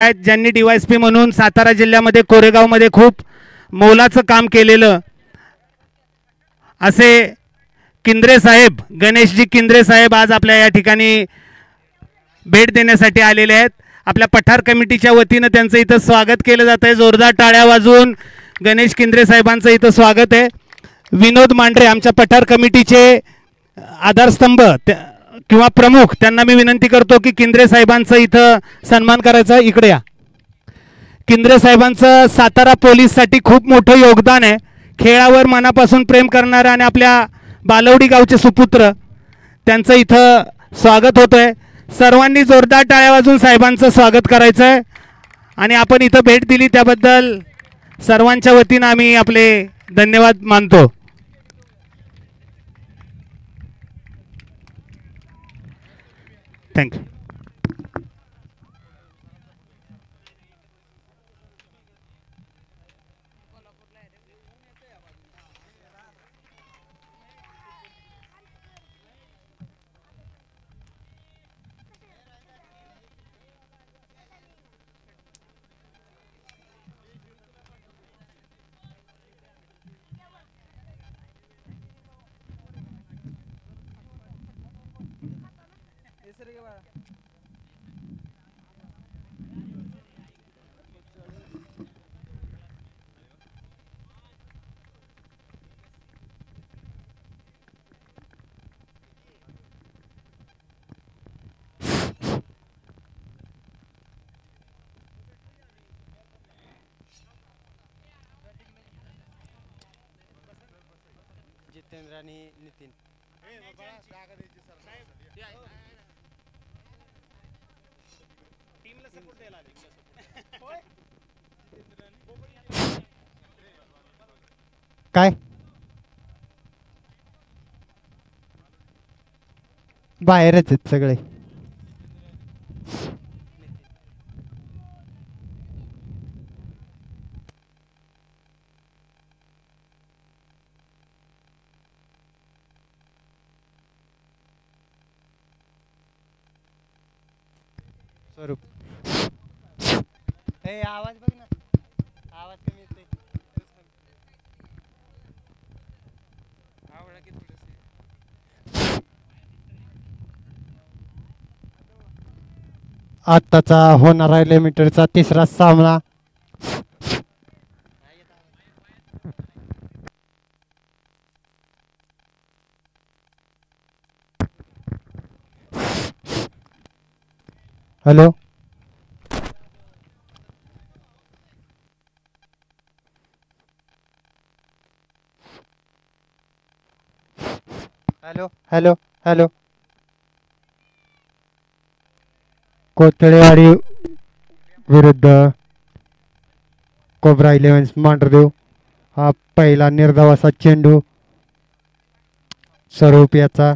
आहेत ज्यांनी DYSP म्हणून सातारा जिल्ह्यामध्ये कोरेगावमध्ये खूप मोलाचं काम केलेलं असे किंद्रे साहेब, गणेशजी किंद्रे साहेब आज आपल्या या ठिकाणी भेट देण्यासाठी आलेले आहेत. आपल्या पठार कमिटीच्या वतीनं त्यांचं इथं स्वागत केलं जात आहे. जोरदार टाळ्या वाजवून गणेश किंद्रे साहेबांचं इथं स्वागत आहे. विनोद मांढरे आमच्या पठार कमिटीचे आधारस्तंभ किंवा प्रमुख, त्यांना मी विनंती करतो की किंद्रे साहेबांचं इथं सन्मान करायचा. इकडे या. किंद्रे साहेबांचं सातारा पोलीससाठी खूप मोठं योगदान आहे. खेळावर मनापासून प्रेम करणारे आणि आपल्या बालवडी गावचे सुपुत्र, त्यांचं इथं स्वागत होतंय. सर्वांनी जोरदार टाळ्या वाजवून साहेबांचं स्वागत करायचं आहे. आणि आपण इथं भेट दिली त्याबद्दल सर्वांच्या वतीनं आम्ही आपले धन्यवाद मानतो. थँक्यू. जितेंद्र आणि नितीन काय बाहेरच आहेत सगळे. स्वरूप ए आवाज बघ ना, आवाज कमी येतोय. आत्ताचा होणारा लिमिटेडचा तिसरा सामना हॅलो हॅलो हॅलो हॅलो कोथळेवाडी विरुद्ध कोब्रा 11 मांढरदेव. हा पहिला निर्धावाचा चेंडू स्वरूप याचा.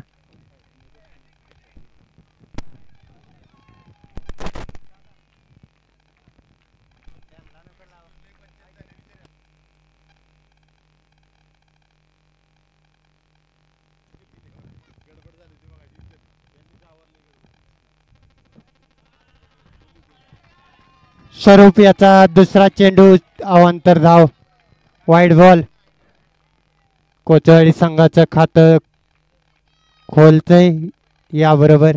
स्वरूप याचा दुसरा चेंडू अवांतर धाव, वाईट बॉल. कोथळी संघाचं खातं खोलतंय याबरोबर.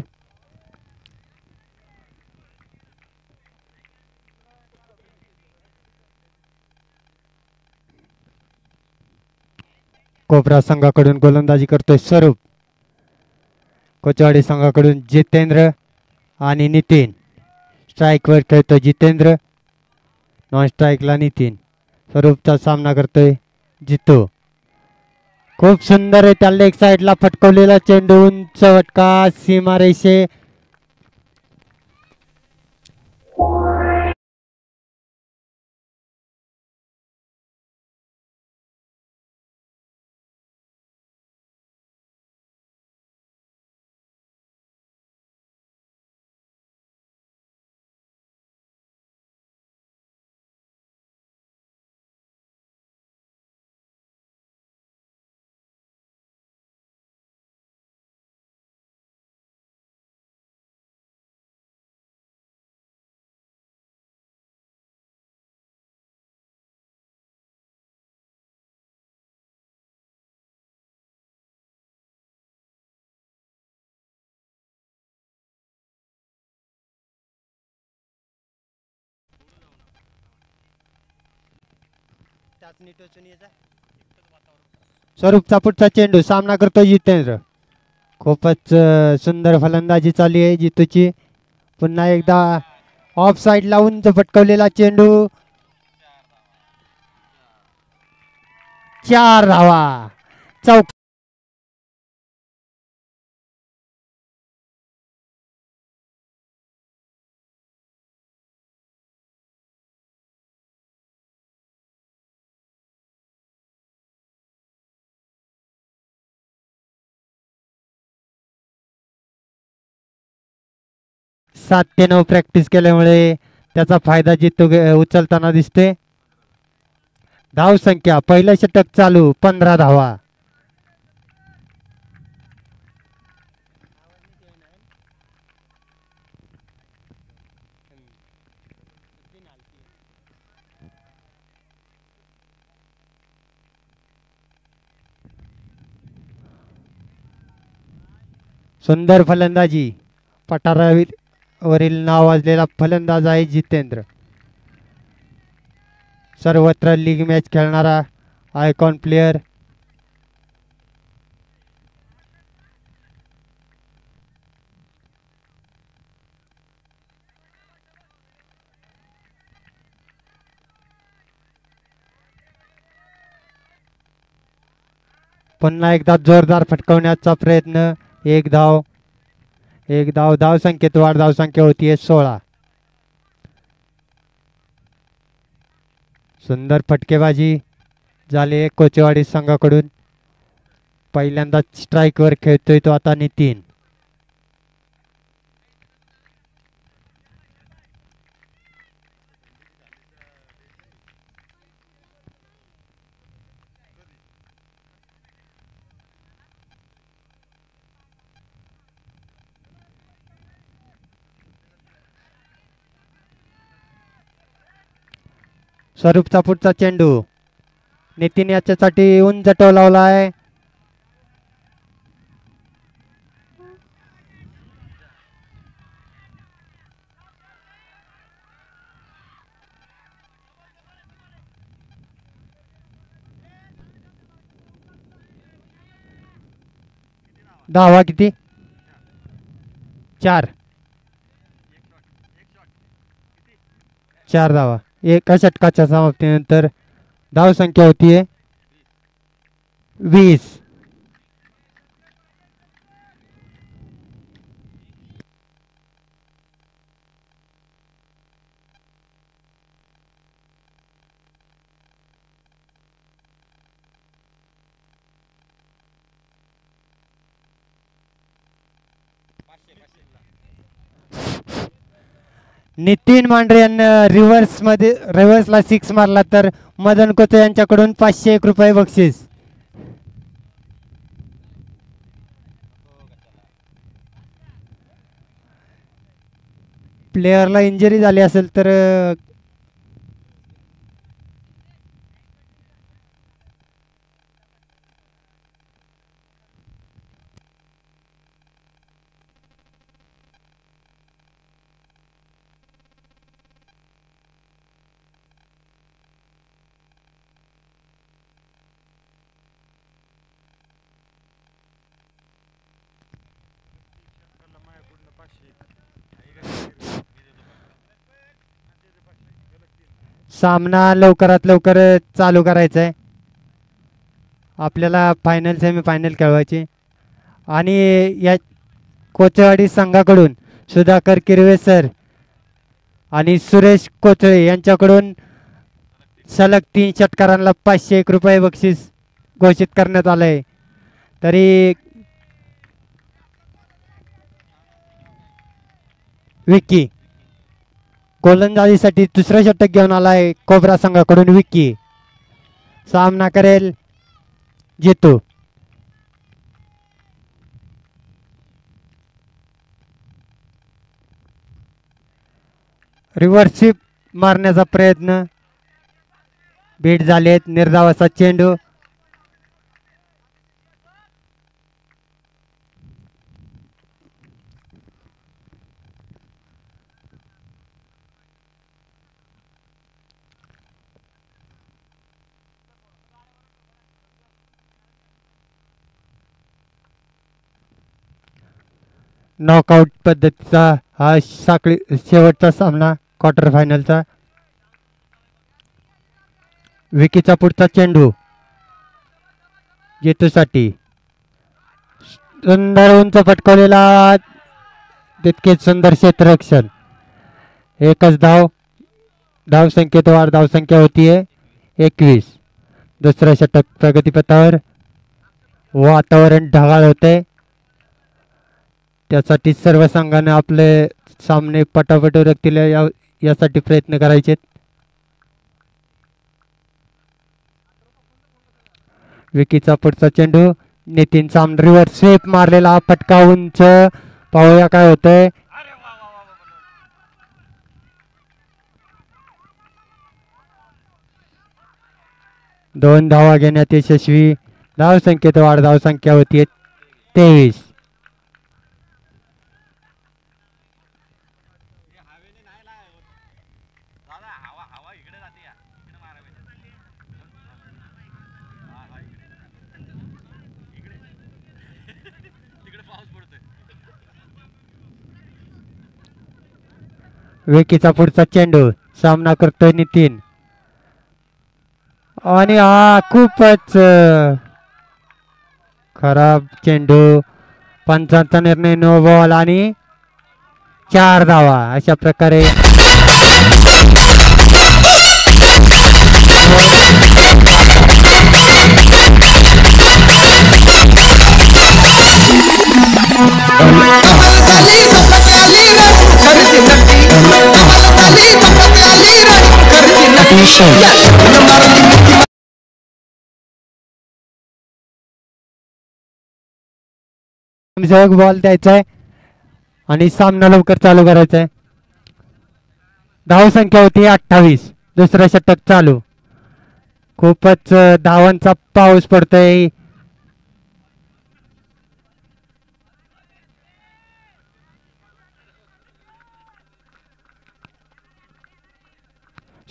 कोपरा संघाकडून गोलंदाजी करतोय स्वरूप. कोचवाडी संघाकडून जितेंद्र आणि नितीन. स्ट्राईकवर खेळतोय जितेंद्र, नॉन स्ट्राईकला नितीन. स्वरूपचा सामना करतोय जितू. खूप सुंदर आहे त्या लेग साईडला फटकवलेला चेंडू, उंच फटका सीमारेषे टाचणी टोचून याचा स्वरूपचा पुढचा चेंडू सामना करतो जितेंद्र. खूपच सुंदर फलंदाजी चालू आहे जितूची. पुन्हा एकदा ऑफ साइड लावून फटकवलेला चेंडू. 4 धावा. चौक सात ते 9 प्रॅक्टिस केल्यामुळे त्याचा फायदा जितू उचलताना दिसते. धाव संख्या पहिलं षटक चालू 15 धावा. सुंदर फलंदाजी. पठारावरील नावाजलेला फलंदाज आहे जितेंद्र. सर्वत्र लीग मॅच खेळणारा आयकॉन प्लेयर. पुन्हा एकदा जोरदार फटकवण्याचा प्रयत्न. एक धाव. धाव संख्येत वाढ. धाव संख्या होतीये 16. सुंदर फटकेबाजी झाली कोचेवाडी संघाकडून. पहिल्यांदा स्ट्राईकवर खेळतोय तो आता नितीन. स्वरूपचा पुढचा चेंडू. नितीन याच्यासाठी उंच टो लावलाय. धावा किती? 4. 4 धावा. एका षटकाच्या समाप्तीनंतर धाव संख्या होतीये 20. नितीन मांढरे यांना रिव्हर्सला 6 मारला तर मदन कोचे यांच्याकडून 501 रुपये बक्षीस. प्लेयरला इंजरी झाली असेल तर सामना लवकरात लवकर चालू करायचा आहे. आपल्याला फायनल सेमीफायनल खेळवायची. आणि या कोचेवाडी संघाकडून सुधाकर किरवे सर आणि सुरेश कोचळे यांच्याकडून सलग 3 षटकारांना 501 रुपये बक्षीस घोषित करण्यात आलंय. तरी विक्की गोलंदाजीसाठी दुसरं षटक घेऊन आलाय कोबरा संघाकडून. विक्की सामना करेल जितू. रिव्हर्स स्वीप मारण्याचा प्रयत्न. बीट झालेत. निर्धावाचा चेंडू. नॉकआउट पद्धतीचा हा साखळी शेवटचा सामना क्वार्टर फायनलचा. विकीचा पुढचा चेंडू जेतूसाठी सुंदर उंच फटकवलेला, तितकेच सुंदर क्षेत्ररक्षण. एकच धाव, धाव संख्येत वाढ, धाव संख्या होतीये 21. दुसरा षटक प्रगतीपथावर. वातावरण ढगाळ होते, त्यासाठी सर्व संघाने आपले सामने पटापट उरकतील यासाठी प्रयत्न करायचे. विकीचा पुढचा चेंडू नितीन सामने रिव्हर्स स्वीप मारलेला, फटका उंच, पाहूया काय होतंय. दोन धावा घेण्यात यशस्वी. धाव संख्येत वाढ, धाव संख्या होती 23. विकीचा पुढचा चेंडू सामना करतोय नितीन, आणि हा खूपच खराब चेंडू. पंचांचा निर्णय नो बॉल आणि 4 धावा. अशा प्रकारे बॉल द्यायचा आहे आणि सामना लवकर चालू करायचा आहे. धाव संख्या होती 28. दुसरं षटक चालू. खूपच धावांचा पाऊस पडतोय.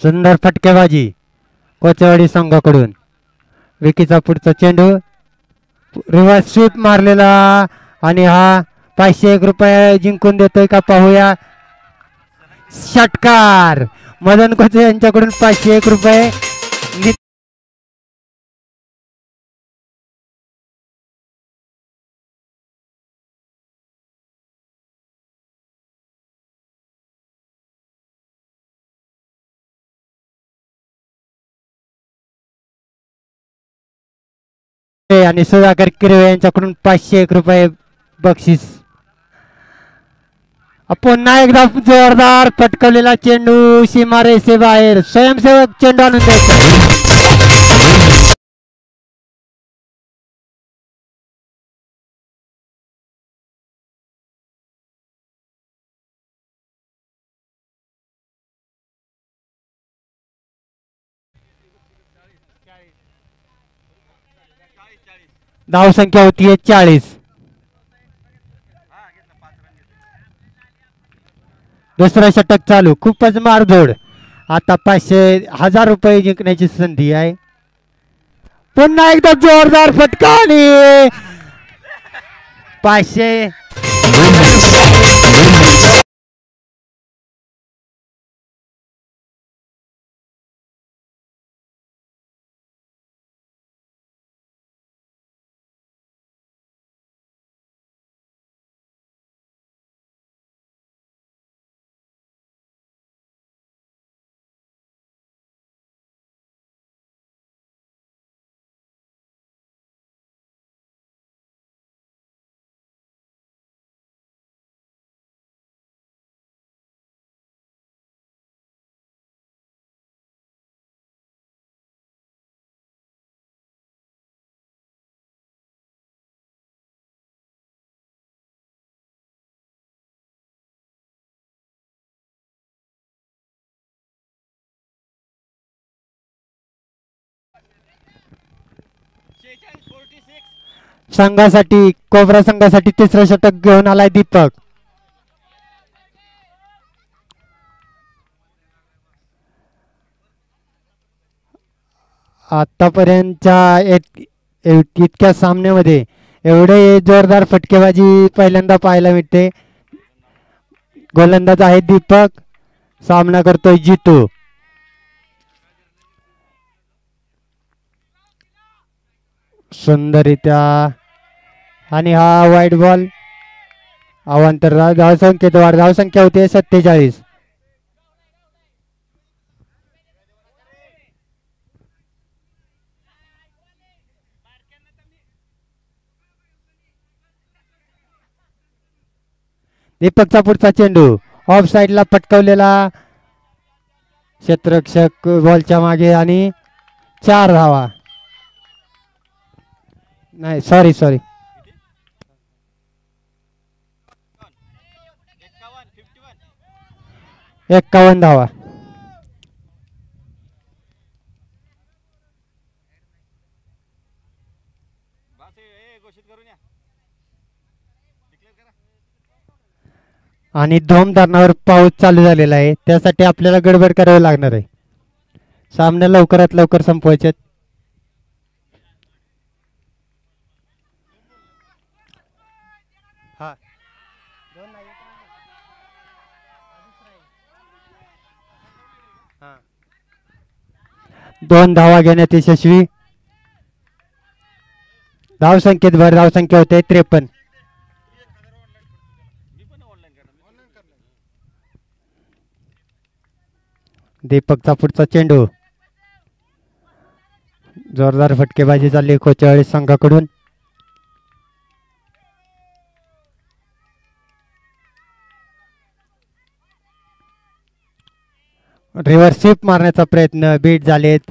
सुंदर फटकेबाजी कोचेवाडी संघाकडून. विकीचा पुढचा चेंडू रिव्हर्स स्वीप मारलेला, आणि हा 501 रुपये जिंकून देतोय का पाहूया. षटकार मदन कोचे यांच्याकडून 501 रुपये. आणि सुधाकर किरवे यांच्याकडून 501 रुपये बक्षीस. पुन्हा एकदा जोरदार फटकवलेला चेंडू सीमारेषे बाहेर. स्वयंसेवक चेंडू आणून द्यायचा. धाव संख्या होती 40. दुसरा षटक चालू. खूपच मारझोड. आता 500,000 रुपये जिंकण्याची संधी आहे. पुन्हा एकदा जोरदार फटका आणि 500. संघासाठी कोबरा संघासाठी तिसरं षटक घेऊन आलाय दीपक. आतापर्यंतच्या इतक्या सामन्यामध्ये एवढे जोरदार फटकेबाजी पहिल्यांदा पाहायला मिळते. गोलंदाज आहे दीपक, सामना करतोय जितू. सुंदररित्या आणि हा वाईट बॉल. अवांतर धावसंख्येत वाढ. धावसंख्या होती 47. दीपकचा पुढचा चेंडू ऑफ साइडला पटकवलेला, क्षेत्ररक्षक बॉलच्या मागे आणि 4 धावा. नाही सॉरी 51 धावा. आणि धोम धरणावर पाऊस चालू झालेला आहे, त्यासाठी आपल्याला गडबड करावी लागणार आहे. सामना लवकरात लवकर संपवायचे. दोन धावा घेण्यात यशस्वी. धावसंख्येत भर. धावसंख्या होते 53. दीपकचा पुढचा चेंडू. जोरदार फटकेबाजी चालली कोचेवाडी संघाकडून. रिव्हर्स स्वीप मारण्याचा प्रयत्न बीट झालेत.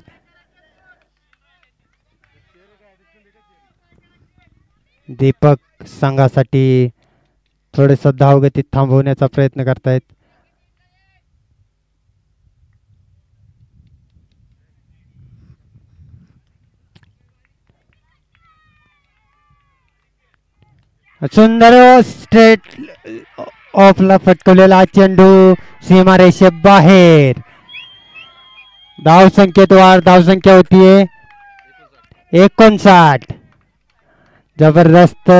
दीपक संघासाठी थोडस धावगतीत थांबवण्याचा प्रयत्न करतायत. सुंदर स्ट्रेट ऑफला फटकवलेला चेंडू सीमारेषे बाहेर. धावसंख्येत वाढ. धावसंख्या होतीये 59. जबरदस्त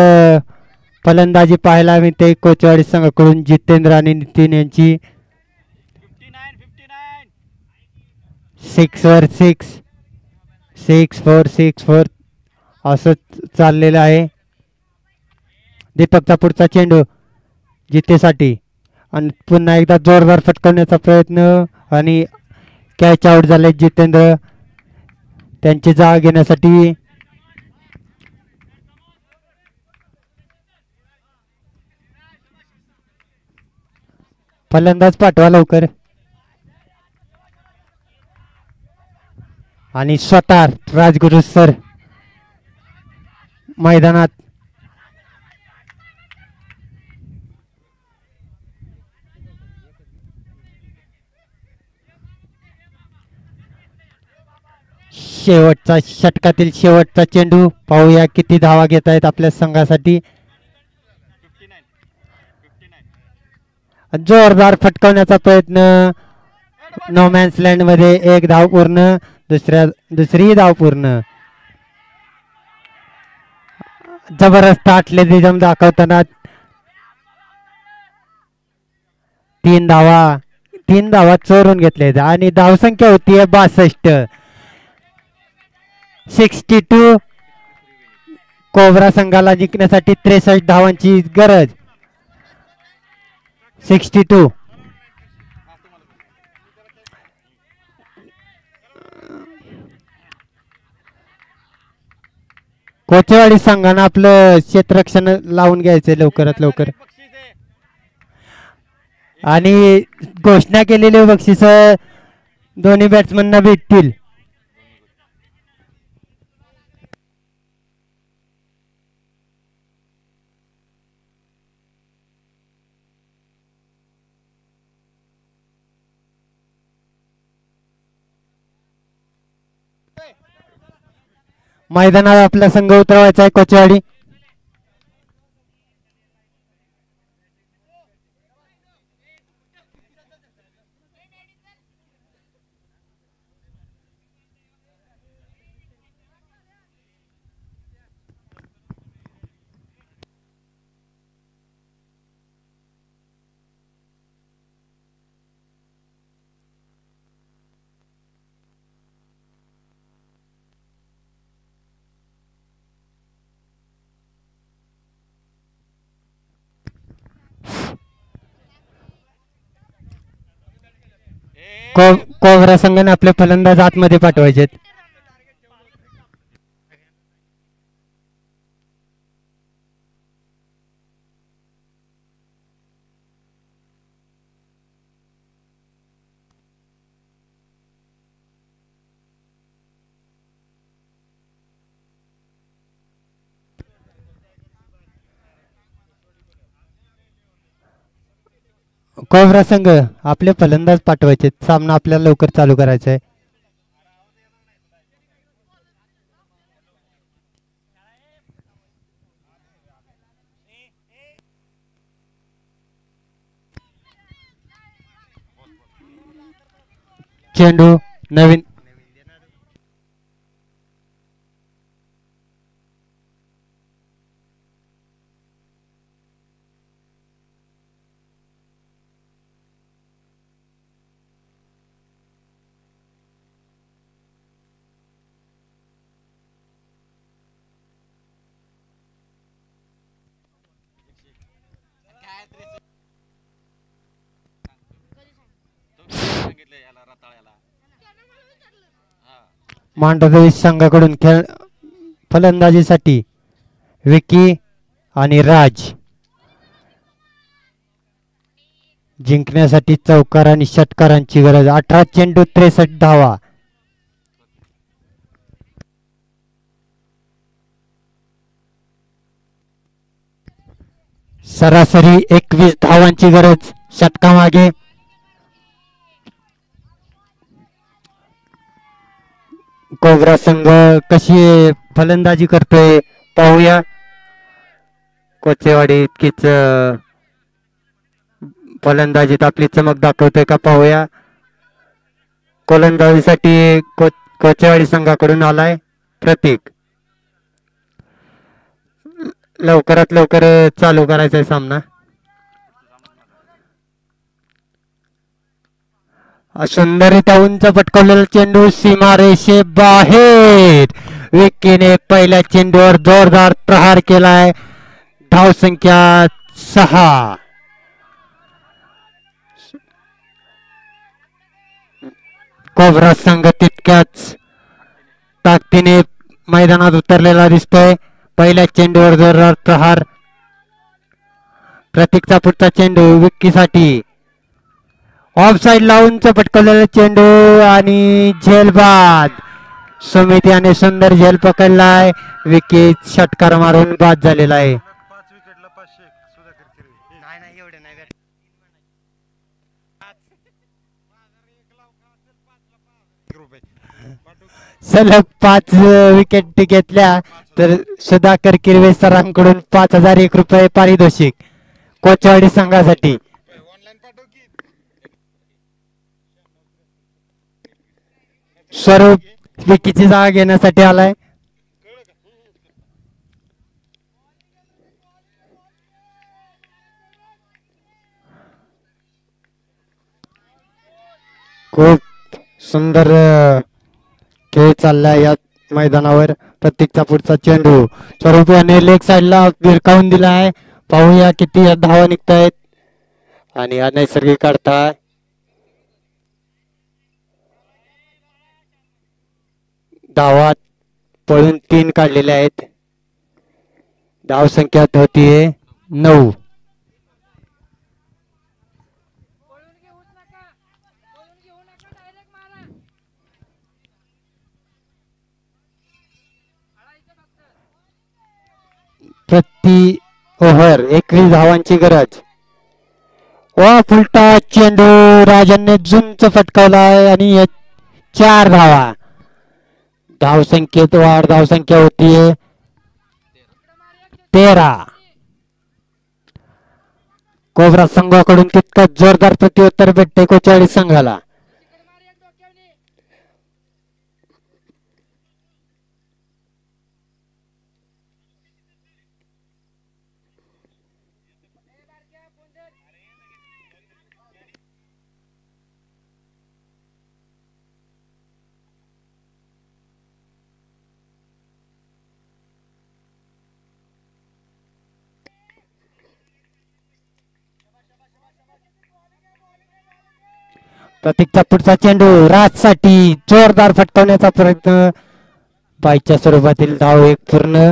फलंदाजी पाहायला मिळते कोचवाडी संघाकडून जितेंद्र आणि नितीन यांची. 6 वर 6, 6-4, 6-4 असं चाललेलं आहे. दीपकचा पुढचा चेंडू जितेसाठी आणि पुन्हा एकदा जोरदार फटकवण्याचा प्रयत्न आणि कॅच आउट झाले जितेंद्र. त्यांची जागा घेण्यासाठी फलंदाज पाठवा लवकर. आणि स्वतः राजगुरू सर मैदानात. शेवटचा षटकातील शेवटचा चेंडू. पाहूया किती धावा घेत आहेत आपल्या संघासाठी. जोरदार फटकवण्याचा प्रयत्न. नो मॅन्स लँड मध्ये एक धाव पूर्ण. दुसरी धाव पूर्ण. जबरदस्त अथलेटिझम दाखवताना 3 धावा चोरून घेतले आणि धावसंख्या होती 62. 62. कोबरा संघाला जिंकण्यासाठी 63 धावांची गरज. 62. कोचेवाडी संघानं आपलं क्षेत्ररक्षण लावून घ्यायचं लवकरात लवकर. आणि घोषणा केलेले बक्षीस दोन्ही बॅट्समनना भेटतील. मैदानात आपला संघ उतरवायचा आहे कोचेवाडी. कोबरा संघाने आपले फलंदाज आतमध्ये पाठवायचे. कोबरा संघ आपले फलंदाज पाठवायचे. सामना आपल्याला लवकर चालू करायचा आहे. चेंडू नवीन मांडरदेवी संघाकडून खेळ फलंदाजीसाठी विकी आणि राज. जिंकण्यासाठी चौकार आणि षटकारांची गरज. 18 चेंडू 63 धावा. सरासरी 21 धावांची गरज षटकामागे. कोबरा संघ कशी फलंदाजी करतोय पाहूया. कोचेवाडी इतकीच फलंदाजीत आपली चमक दाखवतोय का पाहूया. गोलंदाजीसाठी कोचेवाडी संघाकडून आलाय प्रतीक. लवकरात लवकर चालू करायचा आहे सामना. सुंदररित्या उंच पटकवलेला चेंडू सीमारेषे बाहेर. विकीने पहिल्या चेंडूवर जोरदार प्रहार केलाय. धाव संख्या 6. कोबरा संघ तितक्याच ताकदीने मैदानात उतरलेला दिसतोय. पहिल्या चेंडूवर जोरदार प्रहार. प्रतीकचा पुढचा चेंडू विक्कीसाठी. ऑफ साइड लावून पटकवलेला चेंडू आणि झेलबाद. सुमित याने सुंदर झेल पकडलाय. विकेट षटकार मारून बाद झालेला आहे. सलग 5 विकेट घेतल्या तर सुधाकर किरवे सरांकडून 5001 रुपये पारितोषिक कोचवाडी संघासाठी. स्वरूप विकीची जागा घेण्यासाठी आलाय. खूप सुंदर खेळ चाललाय या मैदानावर. प्रत्येकचा पुढचा चेंडू स्वरूप याने लेग साइडला भिरकावून दिला आहे. पाहूया किती धावा निघतायत आणि अनैसर्गिक काढताय. धावा पळून 3 काढलेले आहेत. धाव संख्या होतीये 9. प्रति ओव्हर 21 धावांची गरज. वा फुलटा चेंडू राजांनी झुंच फटकावलाय आणि 4 धावा. धाव संख्येत वाढ. धाव संख्या होतीये 13. कोबरा संघाकडून तितकं जोरदार प्रत्युत्तर भेटते कोचवाडी संघाला. प्रतीकचा पुढचा चेंडू राजसाठी जोरदार फटकावण्याचा प्रयत्न बाईच्या स्वरूपातील धाव एक पूर्ण.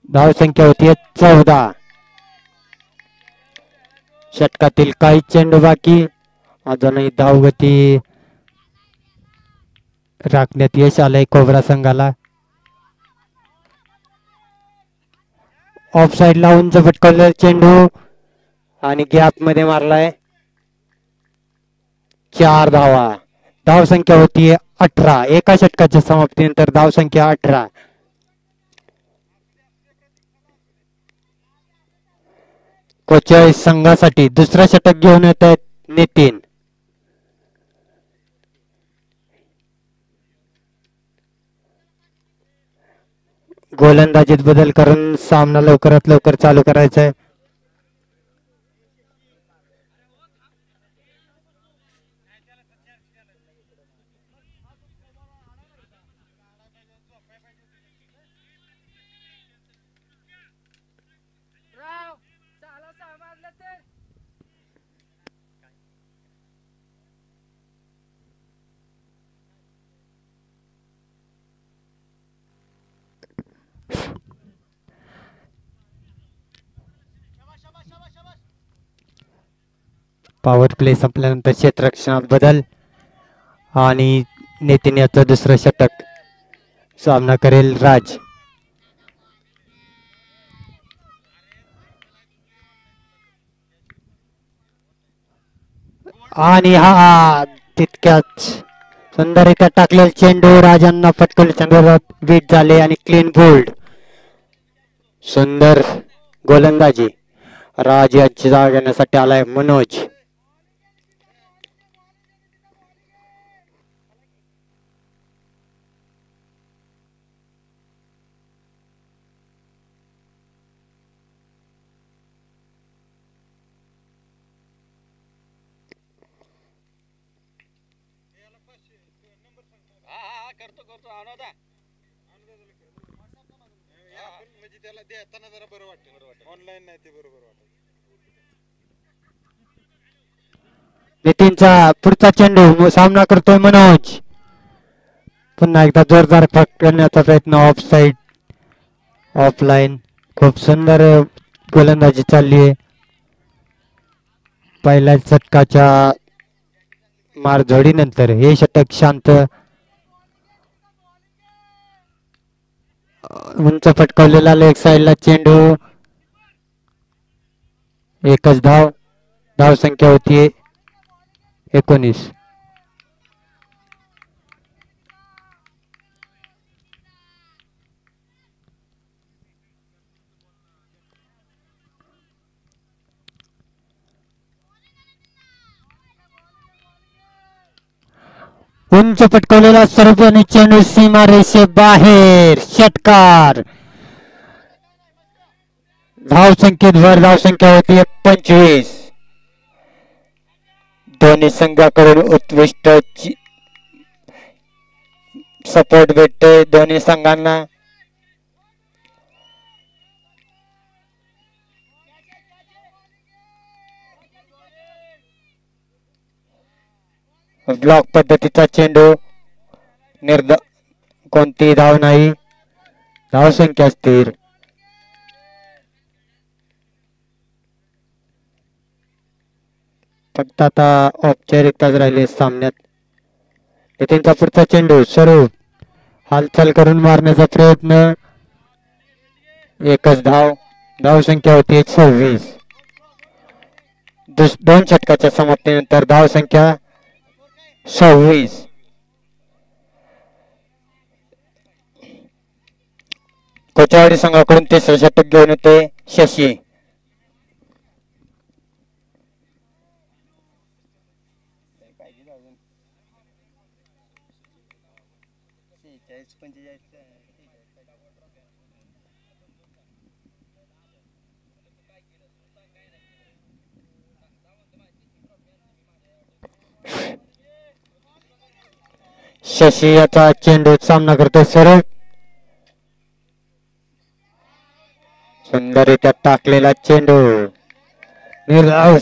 धाव संख्या होती 14. षटकातील काही चेंडू बाकी. अजूनही धावगती राखण्यात यश आलंय कोबरा संघाला. ऑफ साइडला उंच फटकावलेला चेंडू आणि गॅप मध्ये मारलाय. 4 धावा. धाव संख्या होती 18. एका षटकाच्या समाप्तीनंतर धाव संख्या 18. कोचाळी संघासाठी दुसरा षटक घेऊन येत आहेत नितीन. गोलंदाजीत बदल करून सामना लवकरात लवकर चालू करायचा आहे. पॉवर प्ले संपल्यानंतर क्षेत्ररक्षणात बदल आणि नितीन याचं दुसरं षटक. सामना करेल राज. आणि हा तितक्याच सुंदररित्या टाकलेला चेंडू राजांना फटकवले. चंद्ररात बीट झाले आणि क्लीन बोल्ड. सुंदर गोलंदाजी. राज यांची जागा घेण्यासाठी आलाय मनोज. नितीनचा पुढचा चेंडू. सामना करतोय मनोज. पुन्हा एकदा जोरदार फटकण्याचा प्रयत्न. Of side offline. खूप सुंदर गोलंदाजी चालली आहे. पहिल्या षटकाच्या मारझोडीनंतर हे षटक शांत. उंच फटकावलेला लेग साइडला चेंडू. एकच धाव. धाव संख्या होती 19. उंच पटकवलेला सर्वांनी चेंडू सीमा रेषे बाहेर. षटकार. धाव संख्येत भर. धाव संख्या होती 25. दोन्ही संघाकडून उत्कृष्ट सपोर्ट भेटते दोन्ही संघांना. ब्लॉक पद्धतीचा चेंडू. कोणती धाव नाही. धाव संख्या स्थिर. फक्त आता औपचारिकताच राहिली सामन्यात. नितीनचा पुढचा चेंडू. स्वरूप हालचाल करून मारण्याचा प्रयत्न. एकच धाव. धाव संख्या होती 26. दोन षटकाच्या समाप्तीनंतर धाव संख्या 26. कोचावडी संघाकडून तिसरं षटक घेऊन येते शशी. शशी याचा चेंडू सामना करतो सरळ. सुंदररित्या टाकलेला चेंडू. निर्धाव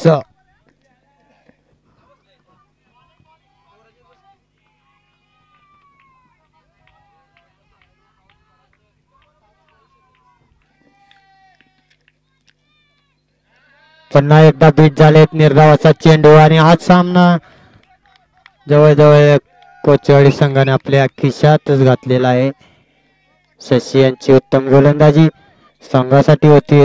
पुन्हा एकदा बीट झालेत निर्धावाचा चेंडू आणि हा सामना जवळजवळ कोचवाडी संघाने आपल्या खिशातच घातलेला आहे. शशी यांची उत्तम गोलंदाजी संघासाठी होती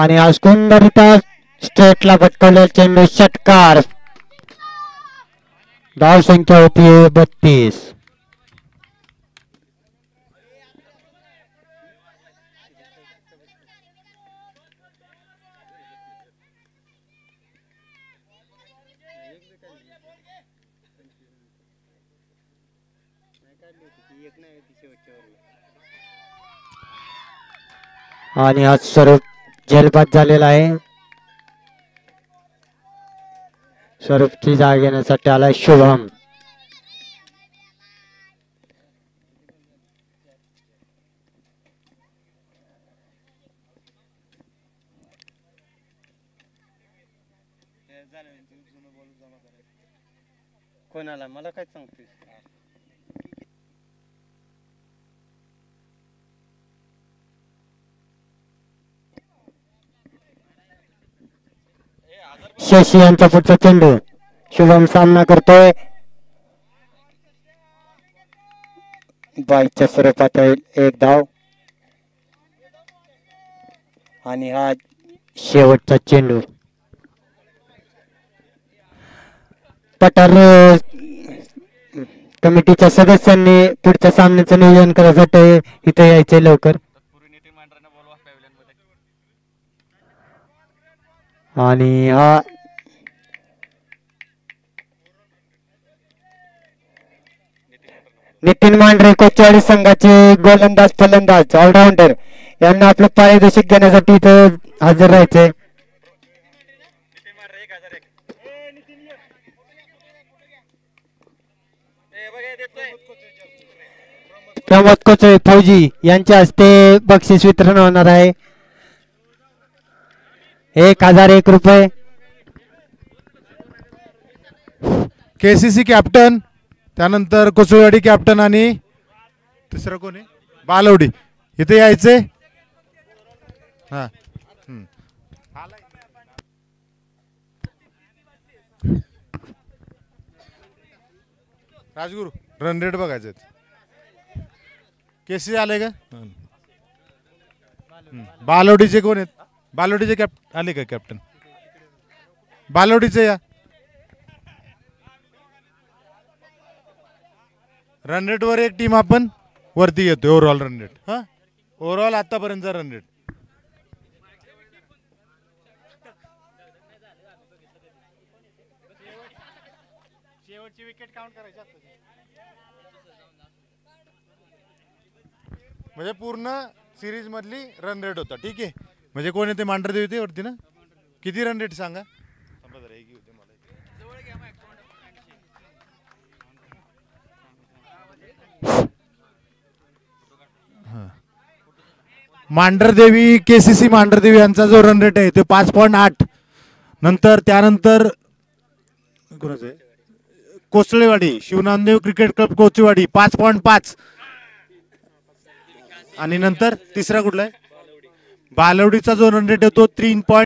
आणि आज सुंदररित्या स्ट्रेटला पटकवलेला चेंडू षटकार. धाव संख्या होती 32. आणि आज स्वरूप झेलबाद झालेला आहे. स्वरूपची जागा घेण्यासाठी आलाय शुभम. कोणाला मला काय सांगतोय? शशी यांचा पुढचा चेंडू शुभम सामना करतोय. बाईच्या स्वरूपात एक धाव आणि हा शेवटचा चेंडू. पठार कमिटीच्या सदस्यांनी पुढच्या सामन्याचं नियोजन करायसाठी इथे यायचे लवकर. आणि हा नितीन मांढरे कोचवाडी संघाचे गोलंदाज फलंदाज ऑलराऊंडर यांना आपलं पारितोषिक देण्यासाठी इथं हजर राहायचे. प्रमोद कोचळे फौजी यांच्या हस्ते बक्षीस वितरण होणार आहे. 1001 रुपये. केसीसी कॅप्टन, त्यानंतर कोचळवाडी कॅप्टन आणि तिसरं कोणी बालवडी इथे यायचे. हा राजगुरू रन रेट बघायचे. केसी आले का? बालवडीचे कोण आहेत? बालवडीचे कॅप्टन आले का? कॅप्टन बालवडीचे या. रन रेट वर एक टीम आपण वरती येतो. Overall run rate. हा ओव्हरऑल आतापर्यंतचा रन रेट. शेवटची विकेट काउंट करायची असते म्हणजे पूर्ण सिरीज मधली रन रेट होता. ठीक आहे. म्हणजे कोण येते? मांढरदेव येते वरती ना. किती रन रेट सांगा? मांढरदेवी केसीसी मांढरदेवी यांचा जो रन रेट आहे तो 5.8. नंतर त्यानंतर कोणाचं आहे? कोसळेवाडी शिवनामदेव क्रिकेट क्लब कोचेवाडी 5.5. आणि नंतर तिसरा कुठला आहे? बालवडीचा जो रन रेट आहे तो 3.